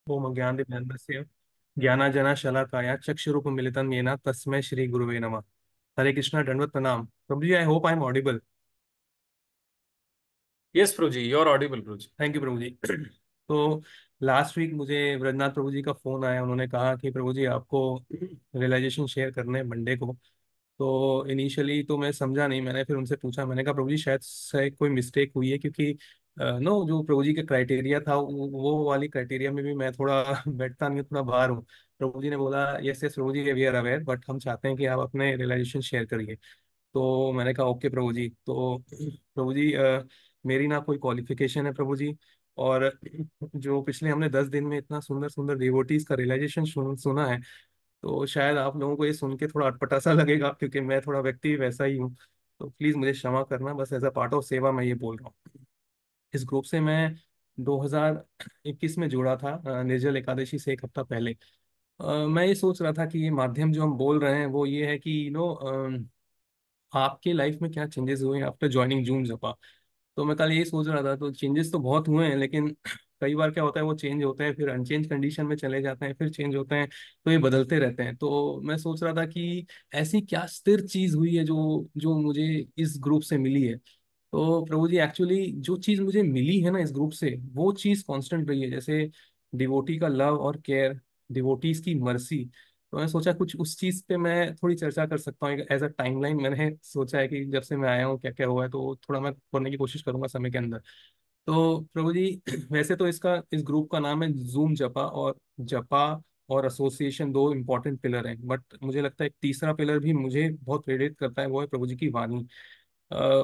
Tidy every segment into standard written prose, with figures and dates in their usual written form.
ओम ज्ञानदीप्यन्दस्य ज्ञानांजना शलाकाया चक्षुरुपमीलितं येन तस्मै श्री गुरुवे नमः। हरे कृष्णा, दंडवत प्रणाम प्रभु जी। I hope I am audible. Yes प्रभु जी, योर ऑडिबल प्रभु जी। थैंक यू प्रभु जी। तो लास्ट वीक मुझे ब्रजनाथ प्रभु जी का फोन आया। उन्होंने कहा कि प्रभु जी आपको रियलाइजेशन शेयर करने हैं मंडे को। तो इनिशियली तो मैं समझा नहीं। मैंने फिर उनसे पूछा, मैंने कहा प्रभु जी शायद से कोई मिस्टेक हुई है, क्योंकि नो जो प्रभु जी के क्राइटेरिया था वो वाली क्राइटेरिया में भी मैं थोड़ा बैठता नहीं हूँ, थोड़ा बाहर हूँ। प्रभु जी ने बोला yes yes Prabhu ji we are aware, but हम चाहते हैं कि आप अपने रियलाइजेशन शेयर करिए। तो मैंने कहा ओके प्रभु जी। तो प्रभु जी मेरी ना कोई क्वालिफिकेशन है प्रभु जी। और जो पिछले हमने 10 दिन में इतना सुंदर सुंदर डिवोटीज का रियलाइजेशन सुना है, तो शायद आप लोगों को ये सुन के थोड़ा अटपटा सा लगेगा, क्योंकि मैं थोड़ा व्यक्ति वैसा ही हूँ। तो प्लीज मुझे क्षमा करना, बस एज अ पार्ट ऑफ सेवा मैं ये बोल रहा हूँ। इस ग्रुप से मैं 2021 में जुड़ा था, निर्जल एकादशी से एक हफ्ता पहले। मैं ये सोच रहा था कि ये माध्यम जो हम बोल रहे हैं वो ये है कि आपके लाइफ में क्या चेंजेस हुए आफ्टर ज्वाइनिंग जूम जपा। तो मैं कल यही सोच रहा था, तो चेंजेस तो बहुत हुए हैं, लेकिन कई बार क्या होता है वो चेंज होते हैं फिर अनचेंज कंडीशन में चले जाते हैं, फिर चेंज होते हैं, तो ये बदलते रहते हैं। तो मैं सोच रहा था कि ऐसी क्या स्थिर चीज हुई है जो जो मुझे इस ग्रुप से मिली है। तो प्रभु जी एक्चुअली जो चीज मुझे मिली है ना इस ग्रुप से, वो चीज कांस्टेंट रही है। जैसे डिवोटी का लव और केयर, डिवोटीज की मर्सी। तो मैंने सोचा कुछ उस चीज पे मैं थोड़ी चर्चा कर सकता हूँ एज अ टाइमलाइन। मैंने सोचा है कि जब से मैं आया हूँ क्या क्या हुआ है, तो थोड़ा मैं करने की कोशिश करूंगा समय के अंदर। तो प्रभु जी वैसे तो इसका इस ग्रुप का नाम है जूम जपा, और जपा और एसोसिएशन दो इंपॉर्टेंट पिलर हैं, बट मुझे लगता है एक तीसरा पिलर भी मुझे बहुत प्रेरित करता है, वो है प्रभु जी की वाणी।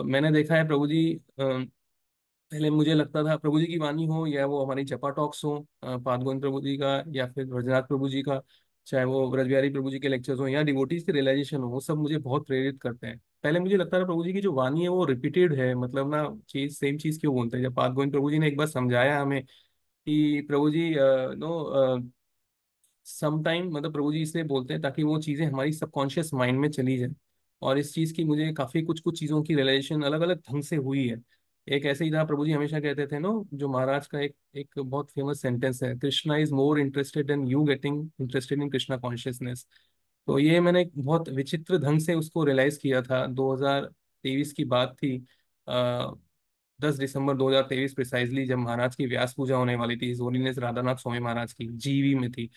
मैंने देखा है प्रभु जी, पहले मुझे लगता था प्रभु जी की वाणी हो या वो हमारी जपा टॉक्स हो, पादगोविंद प्रभु जी का या फिर ब्रजनाथ प्रभु जी का, चाहे वो ब्रजबिहारी प्रभु जी के लेक्चर्स हो या डिवोटीज के रियलाइजेशन हो, वो सब मुझे बहुत प्रेरित करते हैं। पहले मुझे लगता था प्रभु जी की जो वाणी है वो रिपीटेड है, मतलब ना चीज सेम चीज क्यों बोलते हैं। जब पादगोविंद प्रभु जी ने एक बार समझाया हमें कि प्रभु जी नो समटाइम, मतलब प्रभु जी इसलिए बोलते हैं ताकि वो चीजें हमारी सबकॉन्शियस माइंड में चली जाए। और इस चीज की मुझे काफी कुछ कुछ चीजों की रियलाइजेशन अलग अलग ढंग से हुई है। एक ऐसे ही था, प्रभु जी हमेशा कहते थे नो, जो महाराज का एक एक बहुत फेमस सेंटेंस है, Krishna is more interested in you getting interested in Krishna consciousness. तो ये मैंने एक बहुत विचित्र ढंग से उसको रियलाइज किया था। 2023 की बात थी, 10 दिसंबर 2023 प्रिसाइजली, जब महाराज की व्यास पूजा होने वाली थी, होलीनेस राधानाथ स्वामी महाराज की जीवी में थी।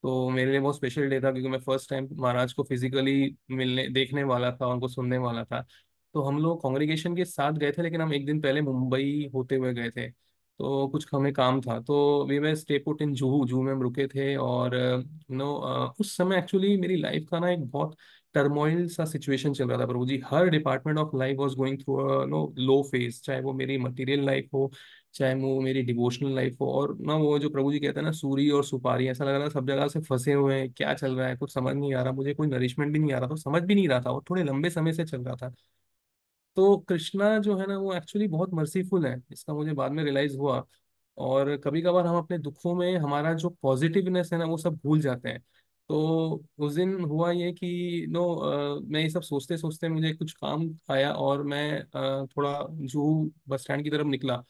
तो मेरे लिए बहुत स्पेशल डे था, क्योंकि मैं फर्स्ट टाइम महाराज को फिजिकली मिलने देखने वाला था, उनको सुनने वाला था। तो हम लोग कॉन्ग्रीगेशन के साथ गए थे, लेकिन हम एक दिन पहले मुंबई होते हुए गए थे। तो कुछ हमें काम था, तो we way stay put in Juhu, Juhu में हम रुके थे। और उस समय एक्चुअली मेरी लाइफ का ना एक बहुत टर्मोइल सा सिचुएशन चल रहा था प्रभु जी। हर department of life was going through no low phase, चाहे वो मेरी मटेरियल लाइफ हो, चाहे वो मेरी डिवोशनल लाइफ हो। और ना वो जो प्रभु जी कहते हैं ना, सूरी और सुपारी, ऐसा लग रहा था सब जगह से फंसे हुए हैं, क्या चल रहा है कुछ समझ नहीं आ रहा, मुझे कोई नरिशमेंट भी नहीं आ रहा था, समझ भी नहीं रहा था, और थोड़े लंबे समय से चल रहा था। तो कृष्णा जो है ना वो एक्चुअली बहुत मर्सीफुल है, इसका मुझे बाद में रियलाइज हुआ। और कभी कभार हम अपने दुखों में हमारा जो पॉजिटिवनेस है ना वो सब भूल जाते हैं। तो उस दिन हुआ ये कि मैं ये सब सोचते सोचते मुझे कुछ काम आया, और मैं थोड़ा जूहू बस स्टैंड की तरफ निकला।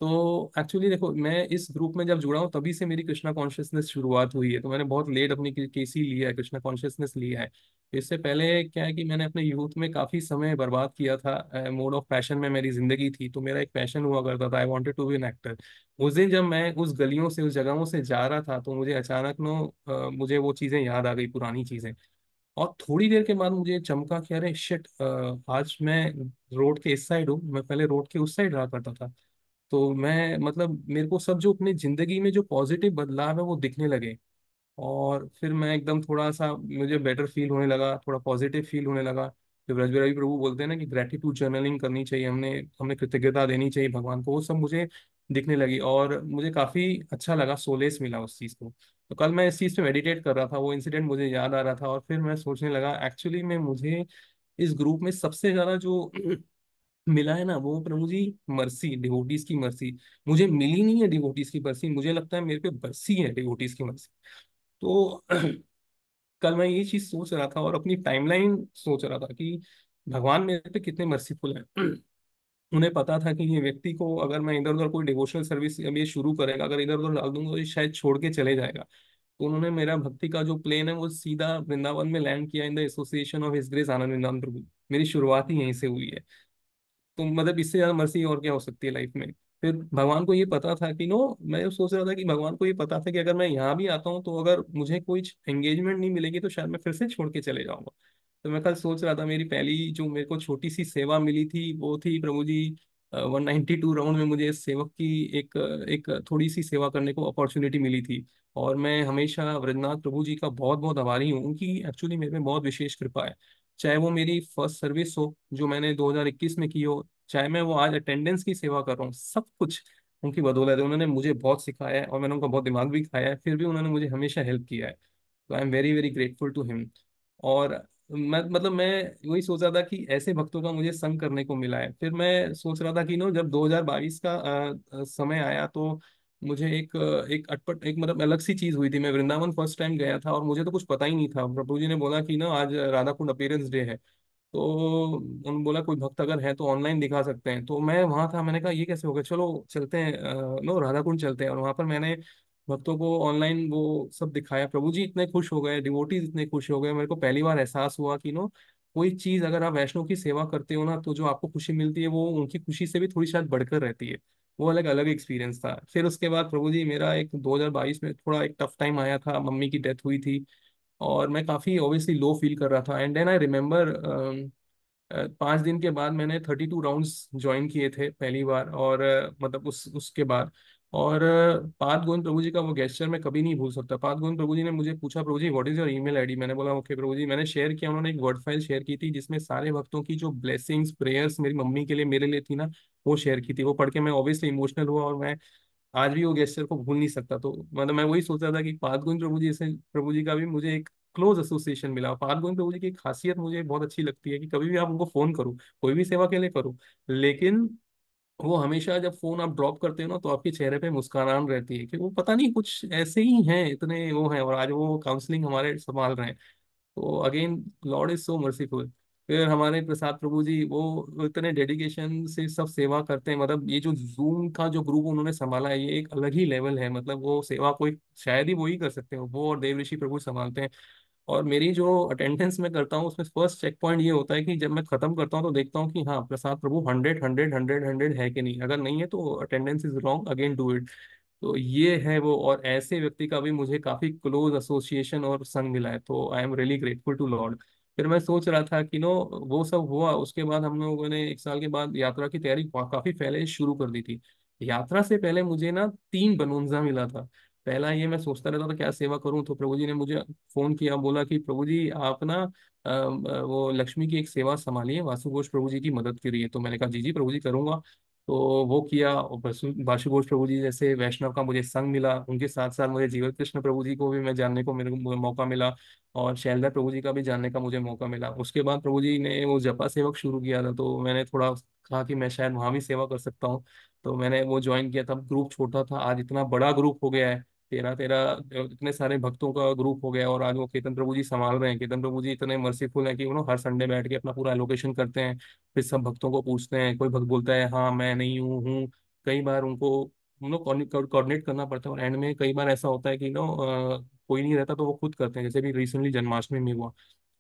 तो एक्चुअली देखो, मैं इस ग्रुप में जब जुड़ा हूँ तभी से मेरी कृष्णा कॉन्शियसनेस शुरुआत हुई है। तो मैंने बहुत लेट अपनी केसी लिया है, कृष्णा कॉन्शियसनेस लिया है। इससे पहले क्या है कि मैंने अपने यूथ में काफी समय बर्बाद किया था, मोड ऑफ पैशन में मेरी जिंदगी थी। तो मेरा एक पैशन हुआ करता था, I wanted to be an actor. उस दिन जब मैं उस गलियों से उस जगहों से जा रहा था, तो मुझे अचानक मुझे वो चीजें याद आ गई, पुरानी चीजें। और थोड़ी देर के बाद मुझे चमका कि अरे शिट, आज मैं रोड के इस साइड हूँ, मैं पहले रोड के उस साइड रहा करता था। तो मैं मतलब मेरे को सब जो अपनी जिंदगी में जो पॉजिटिव बदलाव है वो दिखने लगे। और फिर मैं एकदम थोड़ा सा मुझे बेटर फील होने लगा, थोड़ा पॉजिटिव फील होने लगा। जब रवि प्रभु बोलते हैं ना कि ग्रेटिट्यूड जर्नलिंग करनी चाहिए, हमने हमें कृतज्ञता देनी चाहिए भगवान को, वो सब मुझे दिखने लगी। और मुझे काफी अच्छा लगा, सोलेस मिला उस चीज को। तो कल मैं इस चीज पे मेडिटेट कर रहा था, वो इंसिडेंट मुझे याद आ रहा था, और फिर मैं सोचने लगा एक्चुअली में मुझे इस ग्रुप में सबसे ज्यादा जो मिला है ना वो प्रभु जी मर्सी, डिवोटीज की मर्सी। मुझे मिली नहीं है डिवोटीज की मर्सी, मुझे लगता है मेरे पे बरसी है डिवोटीज की मर्सी। तो कल मैं ये चीज सोच रहा था और अपनी टाइमलाइन सोच रहा था कि भगवान मेरे पे कितने मर्सीफुल हैं। उन्हें पता था कि ये व्यक्ति को अगर मैं इधर उधर कोई डिवोशनल सर्विस अब ये शुरू करेगा, अगर इधर उधर डाल दूंगा तो ये शायद छोड़ के चले जाएगा। तो उन्होंने मेरा भक्ति का जो प्लेन है वो सीधा वृंदावन में लैंड किया, in the association of his grace Anand Prabhu. मेरी शुरुआत ही यहीं से हुई है। तो मतलब इससे ज्यादा मर्सी और क्या हो सकती है लाइफ में। फिर भगवान को ये पता था कि नो, मैं सोच रहा था कि भगवान को ये पता था कि अगर मैं यहाँ भी आता हूँ तो अगर मुझे कोई एंगेजमेंट नहीं मिलेगी तो शायद मैं फिर से छोड़ के चले जाऊंगा। तो मैं कल सोच रहा था, मेरी पहली जो मेरे को छोटी सी सेवा मिली थी वो थी प्रभु जी 192 राउंड में मुझे इस सेवक की एक एक थोड़ी सी सेवा करने को अपॉर्चुनिटी मिली थी। और मैं हमेशा वृंदावन प्रभु जी का बहुत बहुत आभारी हूँ, उनकी एक्चुअली मेरे में बहुत विशेष कृपा है। चाहे वो मेरी फर्स्ट सर्विस हो जो मैंने 2021 में की हो, चाहे मैं वो आज अटेंडेंस की सेवा कर रहा हूँ, सब कुछ उनकी बदौलत है। उन्होंने मुझे बहुत सिखाया है और मैंने उनका बहुत दिमाग भी खाया है, फिर भी उन्होंने मुझे हमेशा हेल्प किया है। तो I am very very grateful to him. और मैं वही सोच रहा था कि ऐसे भक्तों का मुझे संग करने को मिला है। फिर मैं सोच रहा था कि नो, जब 2022 का समय आया तो मुझे एक अटपट एक मतलब अलग सी चीज हुई थी। मैं वृंदावन फर्स्ट टाइम गया था और मुझे तो कुछ पता ही नहीं था। प्रभु जी ने बोला कि ना आज राधा कुंड अपीयरेंस डे है, तो उन्होंने बोला कोई भक्त अगर है तो ऑनलाइन दिखा सकते हैं। तो मैं वहां था, मैंने कहा ये कैसे होगा, चलो चलते हैं नो राधा कुंड चलते हैं। और वहां पर मैंने भक्तों को ऑनलाइन वो सब दिखाया। प्रभु जी इतने खुश हो गए, डिवोटीज इतने खुश हो गए। मेरे को पहली बार एहसास हुआ कि नो, कोई चीज अगर आप वैष्णव की सेवा करते हो ना तो जो आपको खुशी मिलती है वो उनकी खुशी से भी थोड़ी शायद बढ़कर रहती है। वो अलग अलग एक्सपीरियंस था। फिर उसके बाद प्रभु जी, मेरा एक 2022 में थोड़ा एक टफ टाइम आया था, मम्मी की डेथ हुई थी और मैं काफी ऑब्वियसली लो फील कर रहा था। एंड देन आई रिमेम्बर 5 दिन के बाद मैंने 32 राउंड्स ज्वाइन किए थे पहली बार। और मतलब उसके बाद और पाद गोविंद प्रभु जी का वो गेस्चर मैं कभी नहीं भूल सकता। पाद गोविंद प्रभु जी ने मुझे पूछा, प्रभु जी what is your email ID. मैंने बोला ओके प्रभु जी। मैंने शेयर किया, उन्होंने एक वर्ड फाइल शेयर की थी जिसमें सारे भक्तों की जो ब्लेसिंग्स प्रेयर्स मेरी मम्मी के लिए मेरे लिए थी ना, वो शेयर की थी। वो पढ़ के मैं ऑब्वियसली इमोशनल हुआ और मैं आज भी वो गेस्चर को भूल नहीं सकता। तो मतलब मैं वही सोच रहा था कि पाद गोविंद प्रभु जी से प्रभु जी का भी मुझे एक क्लोज एसोसिएशन मिला। पाद गोविंद प्रभु जी की एक खासियत मुझे बहुत अच्छी लगती है कि कभी भी आप उनको फोन करो, कोई भी सेवा के लिए करो, लेकिन वो हमेशा जब फोन आप ड्रॉप करते हो ना तो आपके चेहरे पे मुस्कान रहती है कि वो पता नहीं कुछ ऐसे ही हैं, इतने वो हैं। और आज वो काउंसलिंग हमारे संभाल रहे हैं। तो again Lord is so merciful. फिर हमारे प्रसाद प्रभु जी वो इतने डेडिकेशन से सब सेवा करते हैं। मतलब ये जो जूम का जो ग्रुप उन्होंने संभाला है ये एक अलग ही लेवल है। मतलब वो सेवा कोई शायद ही वो ही कर सकते हो, वो और देव ऋषि प्रभु संभालते हैं। और मेरी जो अटेंडेंस में करता हूँ उसमें फर्स्ट चेक पॉइंट ये होता है कि जब मैं खत्म करता हूँ तो देखता हूँ कि हाँ प्रसाद प्रभु 100 100 100 100 है कि नहीं। अगर नहीं है तो attendance is wrong, again do it. तो ये है वो। और ऐसे व्यक्ति का भी मुझे काफी क्लोज एसोसिएशन और संग मिला है। तो I am really grateful to lord. फिर मैं सोच रहा था कि नो, वो सब हुआ उसके बाद हम लोगों ने 1 साल के बाद यात्रा की तैयारी काफी पहले शुरू कर दी थी। यात्रा से पहले मुझे ना 3 बनूंजा मिला था। पहला ये, मैं सोचता रहता था क्या सेवा करूं, तो प्रभु जी ने मुझे फोन किया, बोला कि प्रभु जी आप ना वो लक्ष्मी की एक सेवा संभालिए, वासु घोष प्रभु जी की मदद करिए। तो मैंने कहा जी जी प्रभु जी करूंगा। तो वो किया। और वासु घोष प्रभु जी जैसे वैष्णव का मुझे संग मिला, उनके साथ साथ मुझे जीवन कृष्ण प्रभु जी को भी मैं जानने को मेरे को मौका मिला। और शैलदा प्रभु जी का भी जानने का मुझे मौका मिला। उसके बाद प्रभु जी ने वो जपा सेवक शुरू किया था, तो मैंने थोड़ा कहा कि मैं शायद वहां भी सेवा कर सकता हूँ। तो मैंने वो ज्वाइन किया। तब ग्रुप छोटा था, आज इतना बड़ा ग्रुप हो गया है। तेरह तेरह इतने सारे भक्तों का ग्रुप हो गया। और आज वो केतन प्रभु जी संभाल रहे हैं। केतन प्रभु जी इतने मर्सीफुल हैं कि हर संडे बैठ के अपना पूरा एलोकेशन करते हैं। फिर सब भक्तों को पूछते हैं, कोई भक्त बोलता है हाँ मैं नहीं हूँ। कई बार उनको हम लोग कोऑर्डिनेट करना पड़ता है। और एंड में कई बार ऐसा होता है कि कोई नहीं रहता तो वो खुद करते हैं, जैसे भी रिसेंटली जन्माष्टमी में हुआ।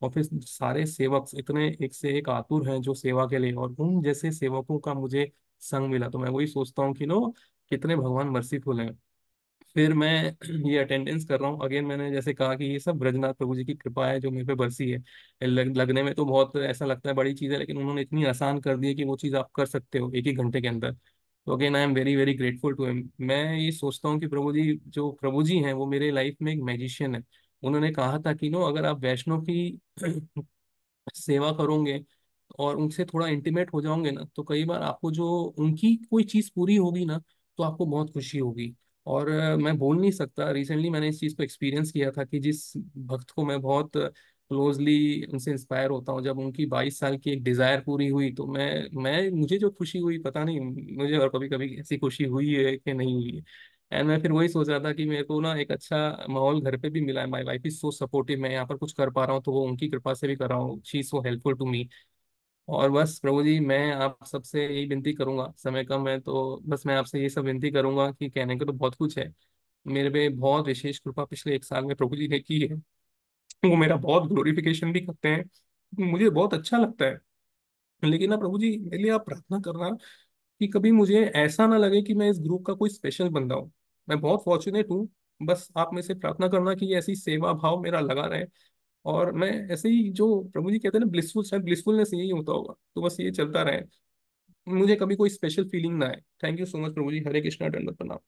और फिर सारे सेवक इतने एक से एक आतुर हैं जो सेवा के लिए, और उन जैसे सेवकों का मुझे संग मिला। तो मैं वही सोचता हूँ कि कितने भगवान मर्सीफुल हैं। फिर मैं ये अटेंडेंस कर रहा हूँ। अगेन मैंने जैसे कहा कि ये सब ब्रजनाथ प्रभु जी की कृपा है जो मेरे पे बरसी है। लगने में तो बहुत ऐसा लगता है बड़ी चीज़ है, लेकिन उन्होंने इतनी आसान कर दी है कि वो चीज़ आप कर सकते हो एक ही घंटे के अंदर। तो again I am very very grateful to him. मैं ये सोचता हूँ कि प्रभु जी जो प्रभु जी हैं वो मेरे लाइफ में एक मैजिशियन है। उन्होंने कहा था कि अगर आप वैष्णव की सेवा करोगे और उनसे थोड़ा इंटीमेट हो जाओगे ना, तो कई बार आपको जो उनकी कोई चीज पूरी होगी ना तो आपको बहुत खुशी होगी। और मैं बोल नहीं सकता, रिसेंटली मैंने इस चीज को एक्सपीरियंस किया था कि जिस भक्त को मैं बहुत क्लोजली उनसे इंस्पायर होता हूँ, जब उनकी 22 साल की एक डिजायर पूरी हुई तो मैं मुझे जो खुशी हुई पता नहीं मुझे और कभी कभी ऐसी खुशी हुई है कि नहीं हुई है। एंड मैं फिर वही सोच रहा था कि मेरे को ना एक अच्छा माहौल घर पे भी मिला है। My wife is so supportive. मैं यहाँ पर कुछ कर पा रहा हूँ तो वो उनकी कृपा से भी कर रहा हूँ। She is so helpful to me. और बस प्रभु जी, मैं आप सबसे यही विनती करूंगा, समय कम है तो बस मैं आपसे ये सब विनती करूंगा कि कहने को तो बहुत कुछ है। मेरे पे बहुत विशेष कृपा पिछले 1 साल में प्रभु जी ने की है। वो मेरा बहुत ग्लोरिफिकेशन भी करते हैं, मुझे बहुत अच्छा लगता है। लेकिन ना प्रभु जी, मेरे लिए आप प्रार्थना करना कि कभी मुझे ऐसा ना लगे कि मैं इस ग्रुप का कोई स्पेशल बंदा हूँ। मैं बहुत फॉर्चुनेट हूँ। बस आप में से प्रार्थना करना कि ऐसी सेवा भाव मेरा लगा रहे, और मैं ऐसे ही, जो प्रभु जी कहते हैं ना ब्लिसफुल, शायद ब्लिसफुलनेस यही होता होगा, तो बस ये चलता रहे, मुझे कभी कोई स्पेशल फीलिंग ना आए। थैंक यू सो मच प्रभु जी। हरे कृष्णा, दंडवत प्रणाम।